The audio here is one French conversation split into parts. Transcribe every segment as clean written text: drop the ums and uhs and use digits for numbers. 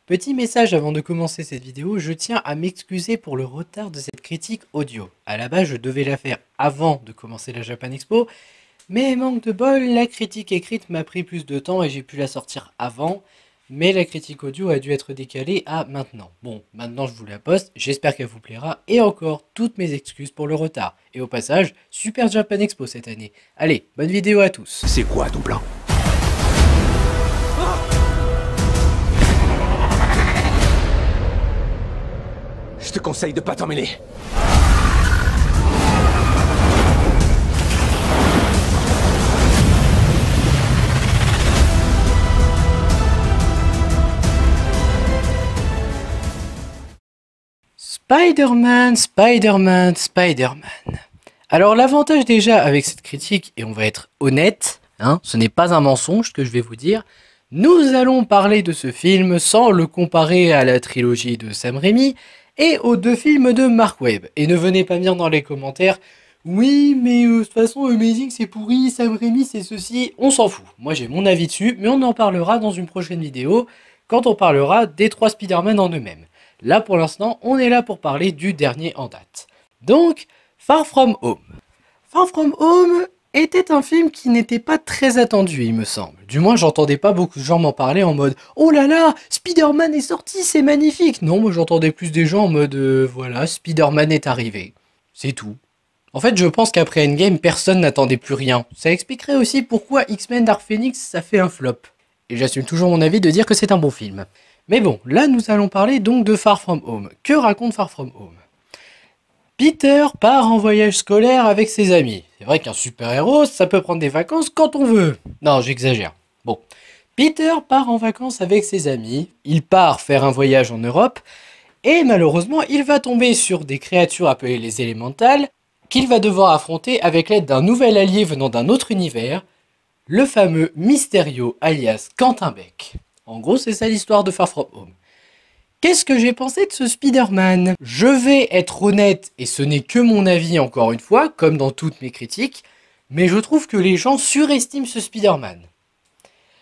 Petit message avant de commencer cette vidéo, je tiens à m'excuser pour le retard de cette critique audio. À la base, je devais la faire avant de commencer la Japan Expo, mais manque de bol, la critique écrite m'a pris plus de temps et j'ai pu la sortir avant, mais la critique audio a dû être décalée à maintenant. Bon, maintenant je vous la poste, j'espère qu'elle vous plaira, et encore, toutes mes excuses pour le retard. Et au passage, super Japan Expo cette année. Allez, bonne vidéo à tous. C'est quoi ton plan? Je te conseille de pas t'en mêler. Spider-Man, Spider-Man, Spider-Man. Alors l'avantage déjà avec cette critique, et on va être honnête, ce n'est pas un mensonge que je vais vous dire, nous allons parler de ce film sans le comparer à la trilogie de Sam Raimi et aux deux films de Mark Webb. Et ne venez pas me dire dans les commentaires, oui mais de toute façon Amazing c'est pourri, Sam Raimi c'est ceci, on s'en fout. Moi j'ai mon avis dessus, mais on en parlera dans une prochaine vidéo, quand on parlera des 3 Spider-Man en eux-mêmes. Là pour l'instant, on est là pour parler du dernier en date. Donc, Far From Home. Far From Home était un film qui n'était pas très attendu, il me semble. Du moins, j'entendais pas beaucoup de gens m'en parler en mode « Oh là là, Spider-Man est sorti, c'est magnifique !» Non, moi j'entendais plus des gens en mode Voilà, Spider-Man est arrivé. » C'est tout. En fait, je pense qu'après Endgame, personne n'attendait plus rien. Ça expliquerait aussi pourquoi X-Men Dark Phoenix, ça fait un flop. Et j'assume toujours mon avis de dire que c'est un bon film. Mais bon, là nous allons parler donc de Far From Home. Que raconte Far From Home? Peter part en voyage scolaire avec ses amis. C'est vrai qu'un super-héros, ça peut prendre des vacances quand on veut. Non, j'exagère. Bon. Peter part en vacances avec ses amis, il part faire un voyage en Europe, et malheureusement, il va tomber sur des créatures appelées les élémentales, qu'il va devoir affronter avec l'aide d'un nouvel allié venant d'un autre univers, le fameux Mysterio alias Quentin Beck. En gros, c'est ça l'histoire de Far From Home. Qu'est-ce que j'ai pensé de ce Spider-Man? Je vais être honnête, et ce n'est que mon avis encore une fois, comme dans toutes mes critiques, mais je trouve que les gens surestiment ce Spider-Man.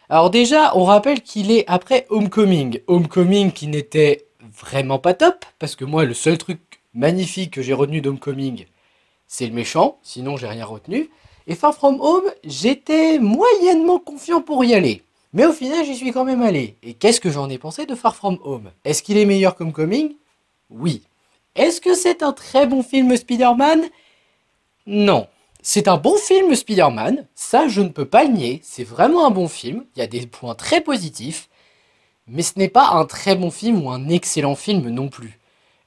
Alors déjà, on rappelle qu'il est après Homecoming. Homecoming qui n'était vraiment pas top, parce que moi, le seul truc magnifique que j'ai retenu d'Homecoming, c'est le méchant, sinon j'ai rien retenu. Et Far From Home, j'étais moyennement confiant pour y aller. Mais au final, j'y suis quand même allé. Et qu'est-ce que j'en ai pensé de Far From Home? Est-ce qu'il est meilleur qu'Homecoming? Oui. Est-ce que c'est un très bon film Spider-Man? Non. C'est un bon film Spider-Man, ça je ne peux pas le nier, c'est vraiment un bon film, il y a des points très positifs, mais ce n'est pas un très bon film ou un excellent film non plus.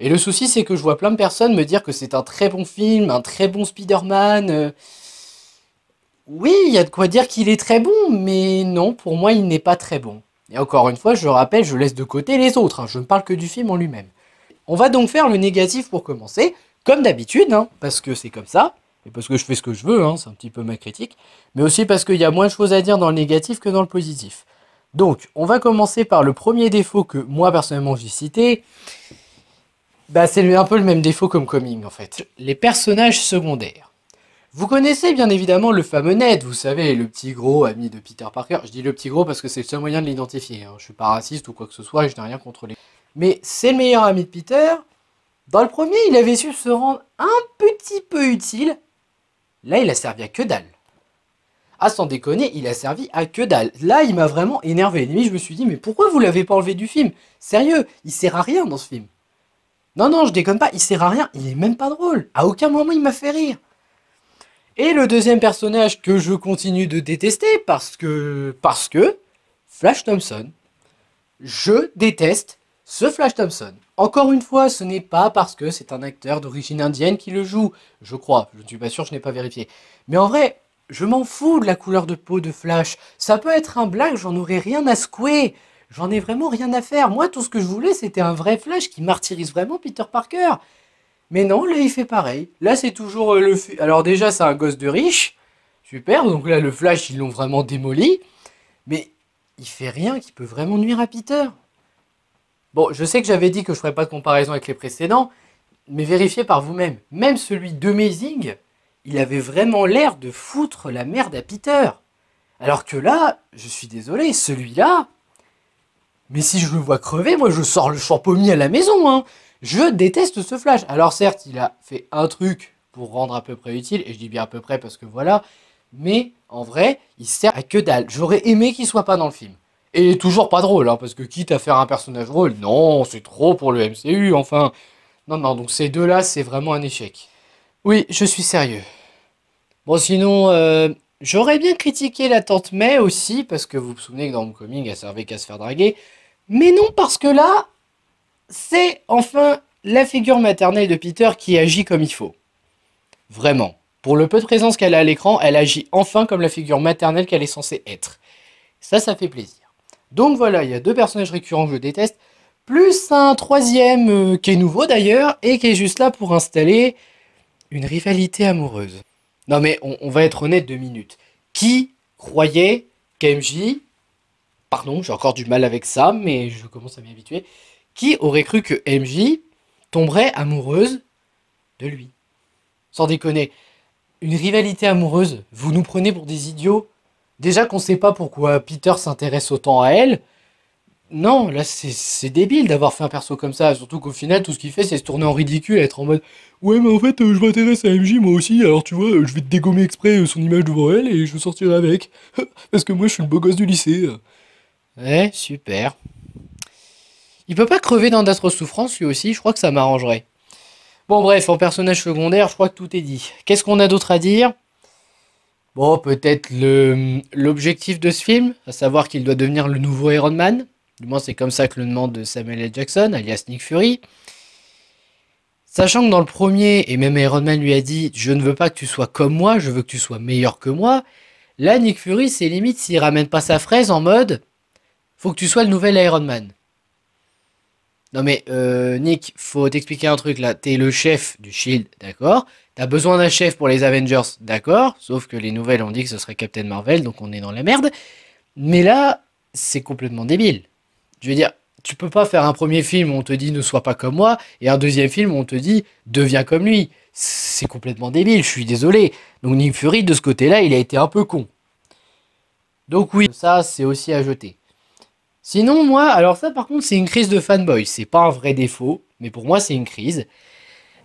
Et le souci c'est que je vois plein de personnes me dire que c'est un très bon film, un très bon Spider-Man... Oui, il y a de quoi dire qu'il est très bon, mais non, pour moi, il n'est pas très bon. Et encore une fois, je rappelle, je laisse de côté les autres, je ne parle que du film en lui-même. On va donc faire le négatif pour commencer, comme d'habitude, parce que c'est comme ça, et parce que je fais ce que je veux, c'est un petit peu ma critique, mais aussi parce qu'il y a moins de choses à dire dans le négatif que dans le positif. Donc, on va commencer par le premier défaut que moi, personnellement, j'ai cité. C'est un peu le même défaut qu'Homecoming, en fait. Les personnages secondaires. Vous connaissez bien évidemment le fameux Ned, vous savez, le petit gros ami de Peter Parker. Je dis le petit gros parce que c'est le seul moyen de l'identifier. Je suis pas raciste ou quoi que ce soit et je n'ai rien contre les... Mais c'est le meilleur ami de Peter. Dans le premier, il avait su se rendre un petit peu utile. Là, il a servi à que dalle. Ah, sans déconner, il a servi à que dalle. Là, il m'a vraiment énervé. Limite, je me suis dit, mais pourquoi vous l'avez pas enlevé du film? Sérieux, il sert à rien dans ce film. Non, je déconne pas, il sert à rien. Il est même pas drôle. À aucun moment, il m'a fait rire. Et le deuxième personnage que je continue de détester parce que Flash Thompson. Je déteste ce Flash Thompson. Encore une fois, ce n'est pas parce que c'est un acteur d'origine indienne qui le joue. Je crois, je ne suis pas sûr, je n'ai pas vérifié. Mais en vrai, je m'en fous de la couleur de peau de Flash. Ça peut être un blague, j'en aurais rien à secouer. J'en ai vraiment rien à faire. Moi, tout ce que je voulais, c'était un vrai Flash qui martyrise vraiment Peter Parker. Mais non, là, il fait pareil. Là, c'est toujours le... Alors déjà, c'est un gosse de riche. Super, donc là, le Flash, ils l'ont vraiment démoli. Mais il fait rien qui peut vraiment nuire à Peter. Bon, je sais que j'avais dit que je ferais pas de comparaison avec les précédents, mais vérifiez par vous-même. Même celui d'Amazing, il avait vraiment l'air de foutre la merde à Peter. Alors que là, je suis désolé, celui-là... Mais si je le vois crever, moi je sors le champomis à la maison, hein. Je déteste ce Flash. Alors certes, il a fait un truc pour rendre à peu près utile, et je dis bien à peu près parce que voilà, mais en vrai, il sert à que dalle. J'aurais aimé qu'il soit pas dans le film. Et il est toujours pas drôle, hein, parce que quitte à faire un personnage drôle, non, c'est trop pour le MCU, enfin. Non, non, donc ces deux-là, c'est vraiment un échec. Oui, je suis sérieux. Bon, sinon, j'aurais bien critiqué la tante May aussi, parce que vous vous souvenez que dans Homecoming, elle servait qu'à se faire draguer. Mais non, parce que là, c'est enfin la figure maternelle de Peter qui agit comme il faut. Vraiment. Pour le peu de présence qu'elle a à l'écran, elle agit enfin comme la figure maternelle qu'elle est censée être. Ça fait plaisir. Donc voilà, il y a deux personnages récurrents que je déteste, plus un troisième qui est nouveau d'ailleurs, et qui est juste là pour installer une rivalité amoureuse. Non mais on va être honnête 2 minutes. Qui croyait qu'MJ, pardon, j'ai encore du mal avec ça, mais je commence à m'y habituer, qui aurait cru que MJ tomberait amoureuse de lui? Sans déconner, une rivalité amoureuse, vous nous prenez pour des idiots? Déjà qu'on sait pas pourquoi Peter s'intéresse autant à elle. Non, là c'est débile d'avoir fait un perso comme ça, surtout qu'au final tout ce qu'il fait c'est se tourner en ridicule, être en mode ouais mais en fait je m'intéresse à MJ moi aussi, alors tu vois je vais te dégommer exprès son image devant elle et je sortirai avec, parce que moi je suis le beau gosse du lycée. Ouais, super. Il peut pas crever dans d'atroces souffrances lui aussi, je crois que ça m'arrangerait. Bon bref, en personnage secondaire je crois que tout est dit. Qu'est-ce qu'on a d'autre à dire? Bon, peut-être l'objectif de ce film, à savoir qu'il doit devenir le nouveau Iron Man. Du moins, c'est comme ça que le demande Samuel L. Jackson, alias Nick Fury. Sachant que dans le premier, et même Iron Man lui a dit « Je ne veux pas que tu sois comme moi, je veux que tu sois meilleur que moi », là, Nick Fury, c'est limite s'il ramène pas sa fraise en mode « Faut que tu sois le nouvel Iron Man ». Non mais, Nick, faut t'expliquer un truc là. T'es le chef du Shield, d'accord? T'as besoin d'un chef pour les Avengers, d'accord? Sauf que les nouvelles ont dit que ce serait Captain Marvel, donc on est dans la merde. Mais là, c'est complètement débile. Je veux dire, tu peux pas faire un premier film où on te dit ne sois pas comme moi, et un deuxième film où on te dit deviens comme lui. C'est complètement débile, je suis désolé. Donc Nick Fury, de ce côté-là, il a été un peu con. Donc oui, ça c'est aussi à jeter. Sinon, moi, alors ça par contre, c'est une crise de fanboy. C'est pas un vrai défaut, mais pour moi, c'est une crise.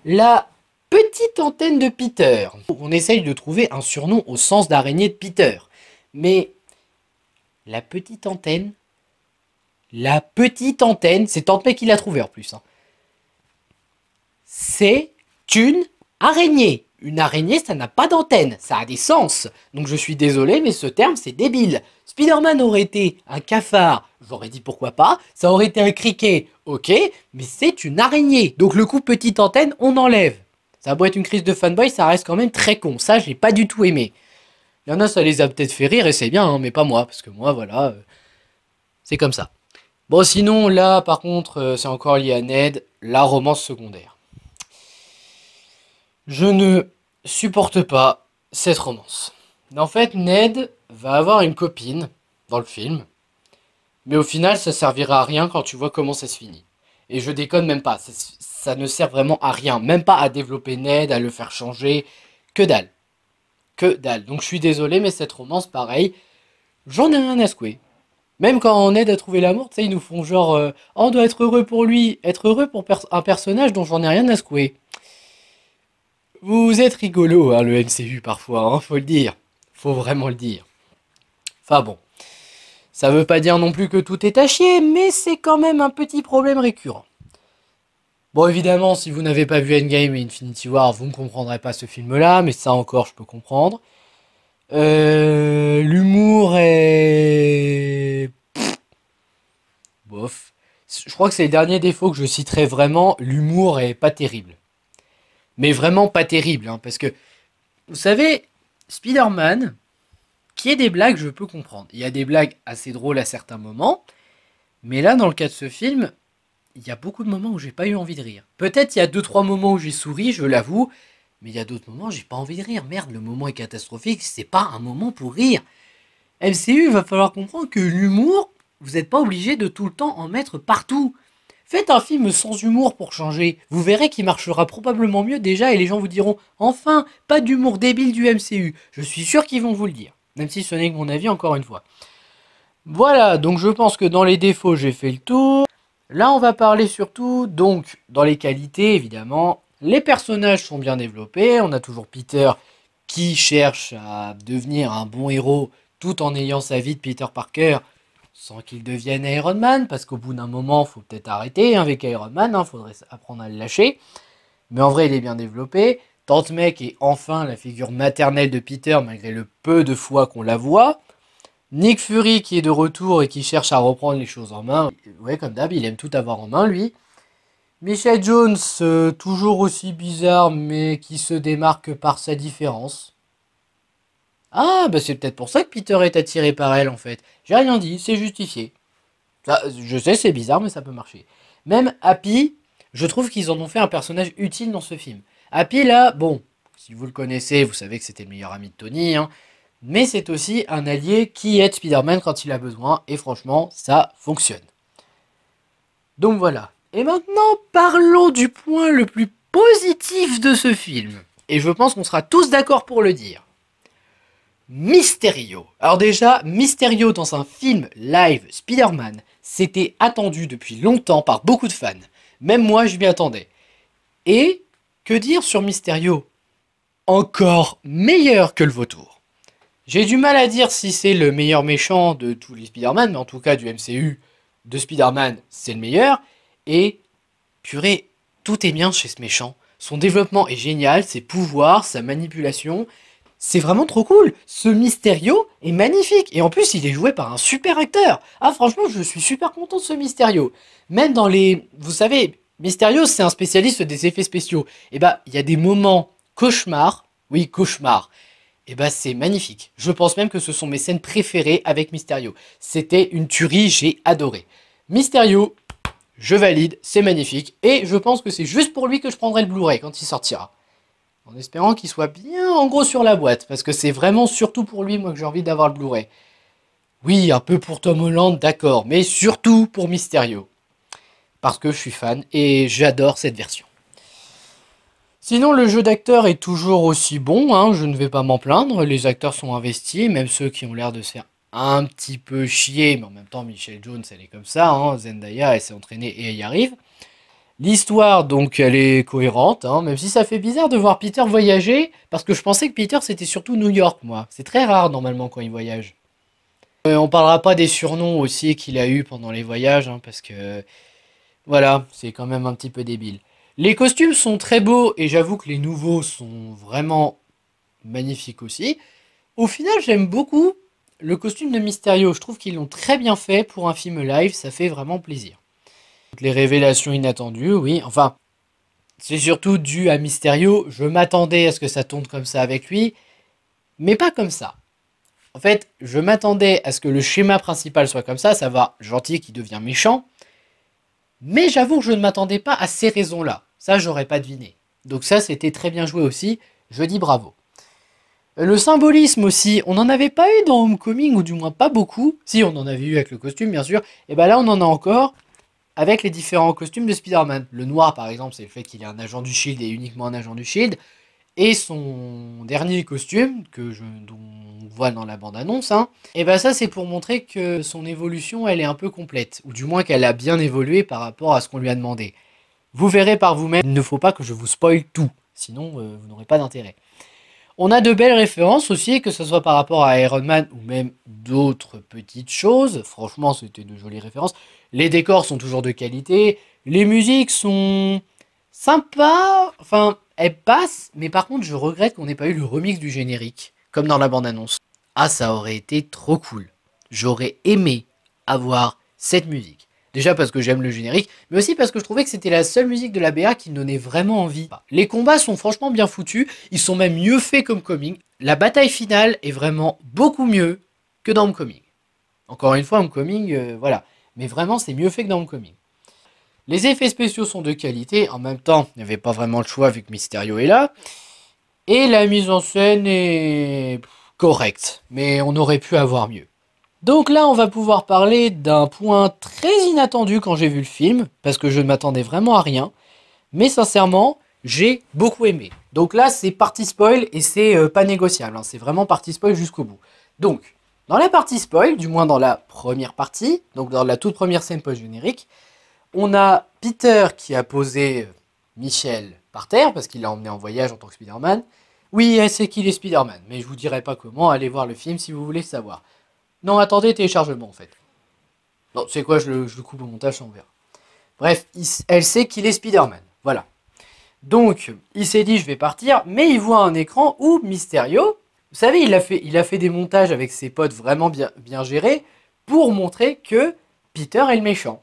La petite antenne de Peter. On essaye de trouver un surnom au sens d'araignée de Peter. Mais la petite antenne, c'est Tante May qui l'a trouvé en plus. Hein. C'est une araignée. Une araignée, ça n'a pas d'antenne, ça a des sens. Donc je suis désolé, mais ce terme, c'est débile. Spider-Man aurait été un cafard, j'aurais dit pourquoi pas. Ça aurait été un criquet, ok, mais c'est une araignée. Donc le coup petite antenne, on enlève. Ça a beau être une crise de fanboy, ça reste quand même très con. Ça, j'ai pas du tout aimé. Il y en a, ça les a peut-être fait rire, et c'est bien, hein, mais pas moi, parce que moi, voilà, c'est comme ça. Bon, sinon, là, par contre, c'est encore lié à Ned, la romance secondaire. Je ne supporte pas cette romance. En fait, Ned va avoir une copine dans le film, mais au final, ça servira à rien quand tu vois comment ça se finit. Et je déconne même pas, ça ne sert vraiment à rien, même pas à développer Ned, à le faire changer, que dalle. Que dalle. Donc je suis désolé, mais cette romance, pareil, j'en ai rien à secouer. Même quand on aide à trouver l'amour, tu sais, ils nous font genre, oh, on doit être heureux pour lui, être heureux pour un personnage dont j'en ai rien à secouer. Vous êtes rigolo, hein, le MCU parfois, hein, faut le dire. Faut vraiment le dire. Enfin bon. Ça veut pas dire non plus que tout est à chier, mais c'est quand même un petit problème récurrent. Bon, évidemment, si vous n'avez pas vu Endgame et Infinity War, vous ne comprendrez pas ce film-là, mais ça encore, je peux comprendre. L'humour est... bof. Je crois que c'est le dernier défaut que je citerai vraiment. L'humour est pas terrible. Mais vraiment pas terrible, hein, parce que, vous savez, Spider-Man, qui est des blagues, je peux comprendre. Il y a des blagues assez drôles à certains moments, mais là, dans le cas de ce film, il y a beaucoup de moments où j'ai pas eu envie de rire. Peut-être il y a 2-3 moments où j'ai souri, je l'avoue, mais il y a d'autres moments où j'ai pas envie de rire. Merde, le moment est catastrophique, c'est pas un moment pour rire. MCU, il va falloir comprendre que l'humour, vous n'êtes pas obligé de tout le temps en mettre partout. Faites un film sans humour pour changer. Vous verrez qu'il marchera probablement mieux déjà et les gens vous diront « Enfin, pas d'humour débile du MCU ». Je suis sûr qu'ils vont vous le dire. Même si ce n'est que mon avis encore une fois. Voilà, donc je pense que dans les défauts, j'ai fait le tour. Là, on va parler surtout, donc, dans les qualités, évidemment. Les personnages sont bien développés. On a toujours Peter qui cherche à devenir un bon héros tout en ayant sa vie de Peter Parker sans qu'il devienne Iron Man, parce qu'au bout d'un moment, il faut peut-être arrêter avec Iron Man, il faudrait apprendre à le lâcher. Mais en vrai, il est bien développé. Tante May est enfin la figure maternelle de Peter, malgré le peu de fois qu'on la voit. Nick Fury qui est de retour et qui cherche à reprendre les choses en main. Ouais, comme d'hab, il aime tout avoir en main, lui. Michelle Jones, toujours aussi bizarre, mais qui se démarque par sa différence. Ah, bah c'est peut-être pour ça que Peter est attiré par elle, en fait. J'ai rien dit, c'est justifié. Ça, je sais, c'est bizarre, mais ça peut marcher. Même Happy, je trouve qu'ils en ont fait un personnage utile dans ce film. Happy, là, bon, si vous le connaissez, vous savez que c'était le meilleur ami de Tony, hein. Mais c'est aussi un allié qui aide Spider-Man quand il a besoin, et franchement, ça fonctionne. Donc voilà. Et maintenant, parlons du point le plus positif de ce film. Et je pense qu'on sera tous d'accord pour le dire. Mysterio. Alors déjà, Mysterio dans un film live Spider-Man, c'était attendu depuis longtemps par beaucoup de fans. Même moi, je m'y attendais. Et que dire sur Mysterio? Encore meilleur que le vautour. J'ai du mal à dire si c'est le meilleur méchant de tous les Spider-Man, mais en tout cas du MCU de Spider-Man, c'est le meilleur. Et purée, tout est bien chez ce méchant. Son développement est génial, ses pouvoirs, sa manipulation. C'est vraiment trop cool. Ce Mysterio est magnifique. Et en plus, il est joué par un super acteur. Ah, franchement, je suis super content de ce Mysterio. Même dans les... Vous savez, Mysterio, c'est un spécialiste des effets spéciaux. Et bah, il y a des moments cauchemars. Oui, cauchemars. Et bah, c'est magnifique. Je pense même que ce sont mes scènes préférées avec Mysterio. C'était une tuerie, j'ai adoré. Mysterio, je valide, c'est magnifique. Et je pense que c'est juste pour lui que je prendrai le Blu-ray quand il sortira. En espérant qu'il soit bien en gros sur la boîte. Parce que c'est vraiment surtout pour lui, moi, que j'ai envie d'avoir le Blu-ray. Oui, un peu pour Tom Holland, d'accord. Mais surtout pour Mysterio. Parce que je suis fan et j'adore cette version. Sinon, le jeu d'acteur est toujours aussi bon, hein, je ne vais pas m'en plaindre. Les acteurs sont investis, même ceux qui ont l'air de se faire un petit peu chier. Mais en même temps, Michelle Jones, elle est comme ça. Hein, Zendaya, elle s'est entraînée et elle y arrive. L'histoire, donc, elle est cohérente, hein, même si ça fait bizarre de voir Peter voyager, parce que je pensais que Peter, c'était surtout New York, moi. C'est très rare, normalement, quand il voyage. On parlera pas des surnoms aussi qu'il a eu pendant les voyages, hein, parce que, voilà, c'est quand même un petit peu débile. Les costumes sont très beaux, et j'avoue que les nouveaux sont vraiment magnifiques aussi. Au final, j'aime beaucoup le costume de Mysterio. Je trouve qu'ils l'ont très bien fait pour un film live, ça fait vraiment plaisir. Les révélations inattendues, oui. Enfin, c'est surtout dû à Mysterio. Je m'attendais à ce que ça tourne comme ça avec lui, mais pas comme ça. En fait, je m'attendais à ce que le schéma principal soit comme ça va, gentil qui devient méchant, mais j'avoue que je ne m'attendais pas à ces raisons-là. Ça, j'aurais pas deviné. Donc ça, c'était très bien joué aussi. Je dis bravo. Le symbolisme aussi, on n'en avait pas eu dans Homecoming, ou du moins pas beaucoup. Si, on en avait eu avec le costume, bien sûr. Et ben là, on en a encore avec les différents costumes de Spider-Man. Le noir, par exemple, c'est le fait qu'il est un agent du Shield et uniquement un agent du Shield. Et son dernier costume, dont on voit dans la bande-annonce, hein, et ben ça, c'est pour montrer que son évolution, elle est un peu complète. Ou du moins qu'elle a bien évolué par rapport à ce qu'on lui a demandé. Vous verrez par vous-même, il ne faut pas que je vous spoil tout. Sinon, vous n'aurez pas d'intérêt. On a de belles références aussi, que ce soit par rapport à Iron Man ou même d'autres petites choses. Franchement, c'était de jolies références. Les décors sont toujours de qualité. Les musiques sont sympas. Enfin, elles passent. Mais par contre, je regrette qu'on n'ait pas eu le remix du générique, comme dans la bande-annonce. Ah, ça aurait été trop cool. J'aurais aimé avoir cette musique. Déjà parce que j'aime le générique, mais aussi parce que je trouvais que c'était la seule musique de la BA qui me donnait vraiment envie. Les combats sont franchement bien foutus, ils sont même mieux faits qu'Homecoming. La bataille finale est vraiment beaucoup mieux que dans Homecoming. Encore une fois, Homecoming, voilà. Mais vraiment, c'est mieux fait que dans Homecoming. Les effets spéciaux sont de qualité, en même temps, il n'y avait pas vraiment le choix vu que Mysterio est là. Et la mise en scène est correcte, mais on aurait pu avoir mieux. Donc là, on va pouvoir parler d'un point très inattendu quand j'ai vu le film, parce que je ne m'attendais vraiment à rien. Mais sincèrement, j'ai beaucoup aimé. Donc là, c'est parti spoil et c'est pas négociable. Hein, c'est vraiment parti spoil jusqu'au bout. Donc, Dans la partie spoil, du moins dans la première partie, donc dans la toute première scène post-générique, on a Peter qui a posé Michel par terre, parce qu'il l'a emmené en voyage en tant que Spider-Man. Oui, elle sait qu'il est Spider-Man, mais je vous dirai pas comment, allez voir le film si vous voulez savoir. Non, attendez, téléchargement en fait. Non, c'est quoi, je le coupe au montage, on verra. Bref, elle sait qu'il est Spider-Man, voilà. Donc, il s'est dit, je vais partir, mais il voit un écran où Mysterio, vous savez, il a fait des montages avec ses potes vraiment bien gérés pour montrer que Peter est le méchant.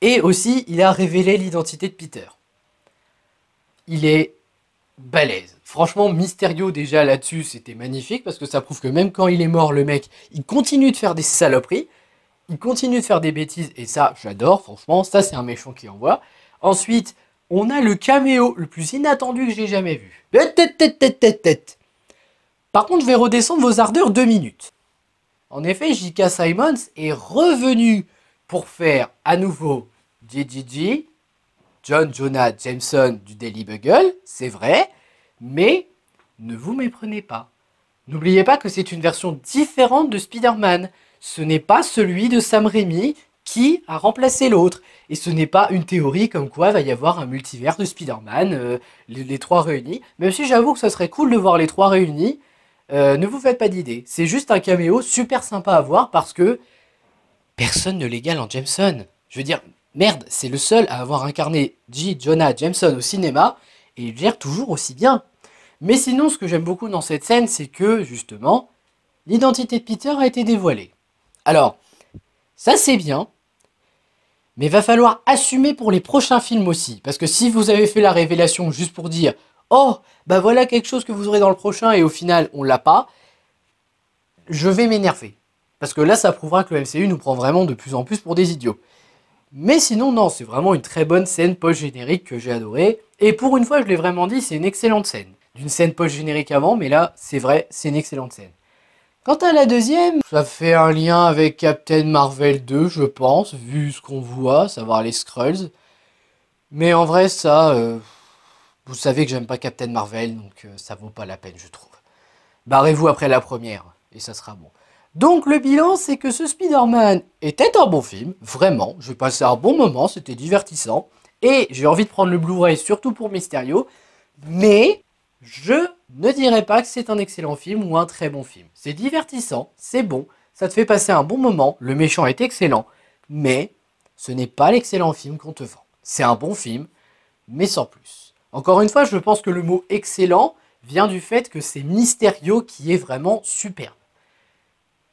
Et aussi, il a révélé l'identité de Peter. Il est balèze. Franchement, Mysterio, déjà là-dessus, c'était magnifique, parce que ça prouve que même quand il est mort, le mec, il continue de faire des saloperies, il continue de faire des bêtises, et ça, j'adore, franchement, ça, c'est un méchant qui envoie. Ensuite, on a le caméo le plus inattendu que j'ai jamais vu. Par contre, je vais redescendre vos ardeurs 2 minutes. En effet, J.K. Simmons est revenu pour faire à nouveau JJJ, John Jonah Jameson du Daily Bugle, c'est vrai, mais ne vous méprenez pas. N'oubliez pas que c'est une version différente de Spider-Man. Ce n'est pas celui de Sam Raimi qui a remplacé l'autre. Et ce n'est pas une théorie comme quoi il va y avoir un multivers de Spider-Man, les trois réunis. Même si j'avoue que ça serait cool de voir les trois réunis, ne vous faites pas d'idée. C'est juste un caméo super sympa à voir parce que personne ne l'égale en Jameson. Je veux dire, merde, c'est le seul à avoir incarné J. Jonah Jameson au cinéma et il gère toujours aussi bien. Mais sinon, ce que j'aime beaucoup dans cette scène, c'est que, justement, l'identité de Peter a été dévoilée. Alors, ça c'est bien, mais va falloir assumer pour les prochains films aussi. Parce que si vous avez fait la révélation juste pour dire « Oh, bah voilà quelque chose que vous aurez dans le prochain et au final on l'a pas », je vais m'énerver. Parce que là, ça prouvera que le MCU nous prend vraiment de plus en plus pour des idiots. Mais sinon, non, c'est vraiment une très bonne scène post-générique que j'ai adorée. Et pour une fois, je l'ai vraiment dit, c'est une excellente scène. D'une scène post-générique avant, mais là, c'est vrai, c'est une excellente scène. Quant à la deuxième, ça fait un lien avec Captain Marvel 2, je pense, vu ce qu'on voit, savoir les Skrulls. Mais en vrai, ça, vous savez que j'aime pas Captain Marvel, donc ça vaut pas la peine, je trouve. Barrez-vous après la première, et ça sera bon. Donc le bilan, c'est que ce Spider-Man était un bon film, vraiment. J'ai passé un bon moment, c'était divertissant. Et j'ai envie de prendre le Blu-ray, surtout pour Mysterio. Mais je ne dirais pas que c'est un excellent film ou un très bon film. C'est divertissant, c'est bon, ça te fait passer un bon moment, le méchant est excellent. Mais ce n'est pas l'excellent film qu'on te vend. C'est un bon film, mais sans plus. Encore une fois, je pense que le mot excellent vient du fait que c'est Mysterio qui est vraiment superbe.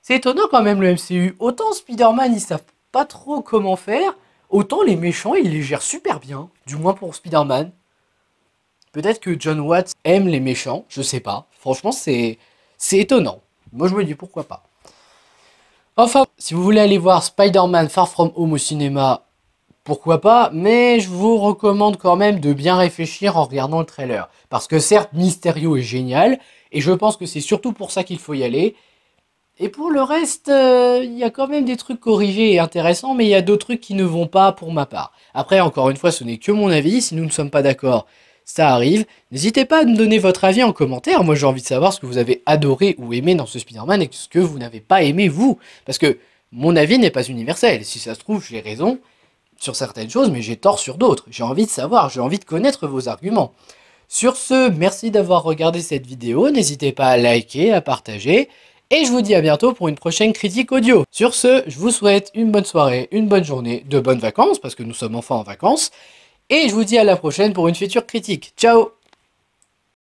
C'est étonnant quand même le MCU. Autant Spider-Man, ils savent pas trop comment faire, autant les méchants, ils les gèrent super bien. Du moins pour Spider-Man. Peut-être que John Watts aime les méchants, je sais pas. Franchement, c'est étonnant. Moi, je me dis pourquoi pas. Enfin, si vous voulez aller voir Spider-Man Far From Home au cinéma, pourquoi pas, mais je vous recommande quand même de bien réfléchir en regardant le trailer. Parce que certes, Mysterio est génial, et je pense que c'est surtout pour ça qu'il faut y aller. Et pour le reste, il y a quand même des trucs corrigés et intéressants, mais il y a d'autres trucs qui ne vont pas pour ma part. Après, encore une fois, ce n'est que mon avis, si nous ne sommes pas d'accord, ça arrive. N'hésitez pas à me donner votre avis en commentaire, moi j'ai envie de savoir ce que vous avez adoré ou aimé dans ce Spider-Man et ce que vous n'avez pas aimé vous. Parce que mon avis n'est pas universel, si ça se trouve j'ai raison sur certaines choses, mais j'ai tort sur d'autres. J'ai envie de savoir, j'ai envie de connaître vos arguments. Sur ce, merci d'avoir regardé cette vidéo, n'hésitez pas à liker, à partager, et je vous dis à bientôt pour une prochaine critique audio. Sur ce, je vous souhaite une bonne soirée, une bonne journée, de bonnes vacances, parce que nous sommes enfin en vacances, et je vous dis à la prochaine pour une future critique. Ciao!